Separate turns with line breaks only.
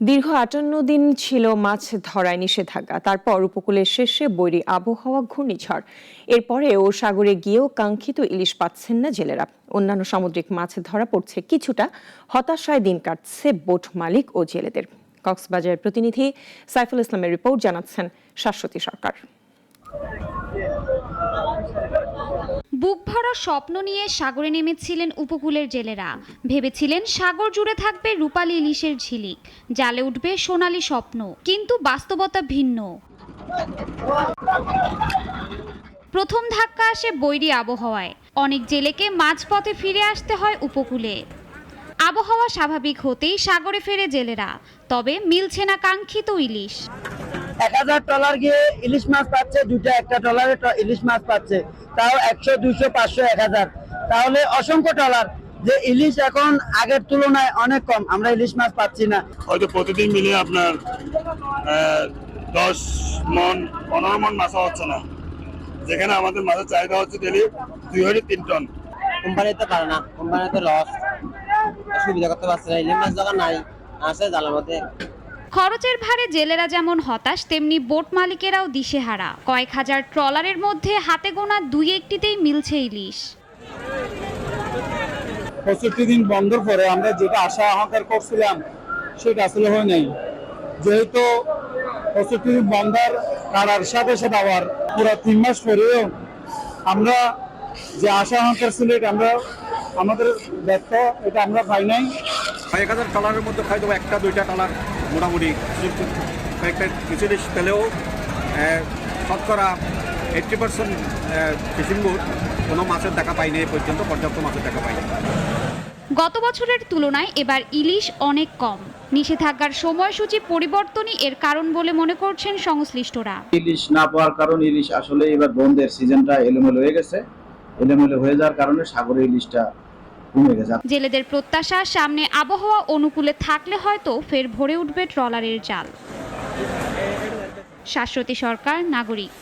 দীর্ঘ ৫৮ দিন ছিল মাছ ধরায় নিষেধাজ্ঞা। তারপর উপকূলের শেষে বৈরী আবহাওয়া, ঘূর্ণিঝড়। এরপরেও সাগরে গিয়েও কাঙ্ক্ষিত ইলিশ পাচ্ছেন না জেলেরা। অন্যান্য সামুদ্রিক মাছ ধরা পড়ছে কিছুটা। হতাশায় দিন কাটছে বোট মালিক ও জেলেদের। কক্সবাজারের প্রতিনিধি সাইফুল ইসলামের রিপোর্ট, জানাচ্ছেন শাশ্বতী সরকার।
বুক ভরা স্বপ্ন নিয়ে সাগরে নেমেছিলেন উপকূলের জেলেরা। ভেবেছিলেন সাগর জুড়ে থাকবে রূপালী ইলিশের ঝিলিক, জালে উঠবে সোনালী স্বপ্ন। কিন্তু বাস্তবতা ভিন্ন। প্রথম ধাক্কা আসে বৈরী আবহাওয়ায়। অনেক জেলেকে মাঝপথে ফিরে আসতে হয় উপকূলে। আবহাওয়া স্বাভাবিক হতেই সাগরে ফেরে জেলেরা, তবে মিলছে না কাঙ্ক্ষিত ইলিশ।
১,০০০ ট্রলার গিয়ে ইলিশ মাছ পাচ্ছে, দুটো একটা ট্রলারে ইলিশ মাছ পাচ্ছে, তাও ১০০, ২০০, ৫০০, ১,০০০। তাহলে অসংখ্য ট্রলার, যে ইলিশ এখন আগের তুলনায় অনেক কম, আমরা ইলিশ মাছ পাচ্ছি না।
হয়তো প্রতিদিন মিলিয়ে আপনার 10 মন 15 মন মাছ হচ্ছে না, যেখানে আমাদের মাছের চাহিদা হচ্ছে ডেলি 2 থেকে 3 টন।
কোম্পানিতে পারে না, কোম্পানিতে লস, সুবিধা করতে পারছে না। ইলিশ মাছ যখন নাই আসে জালের মধ্যে।
খরচের ভারে জেলেরা যেমন হতাশ, তেমনি বোট মালিকেরাও দিশেহারা। কয়েক হাজার ট্রলারের মধ্যে হাতে গোনা 2-1টিতেই মিলছে ইলিশ।
৬৫ দিন বন্ধর পরে আমরা যেটা আশা আকাঙ্ক্ষা করছিলাম সেটা আসলে হয় নাই। যেহেতু ৬৫ দিন বন্ধর কারার সাথে সাথে আবার পুরো ৩ মাস পরেও আমরা যে আশা আকাঙ্ক্ষা ছিল এটা আমরা আমাদের ব্যর্থ, এটা আমরা পাই নাই।
১,০০০ ট্রলারের মধ্যে হয়তো 1-2টা ট্রলার মোটামুটি কয়েকটা কিছু ইলিশ পেলেও শতকরা 80% ফিশিং বোট কোনো মাছের দেখা পায়নি, এ পর্যন্ত পর্যাপ্ত মাছের দেখা পায়নি।
গত বছরের তুলনায় এবার ইলিশ অনেক কম। নিষেধাজ্ঞার সময়সূচি পরিবর্তনই এর কারণ বলে মনে করছেন সংশ্লিষ্টরা।
ইলিশ না পাওয়ার কারণ ইলিশ আসলে এবার বন্ধের সিজনটা এলোমেলো হয়ে গেছে। এলোমেলো হয়ে যাওয়ার কারণে সাগরের ইলিশটা কমে গেছে।
জেলেদের প্রত্যাশা, সামনে আবহাওয়া অনুকূলে থাকলে হয়তো ফের ভরে উঠবে ট্রলারের জাল। শাশ্বতী সরকার, নাগরিক।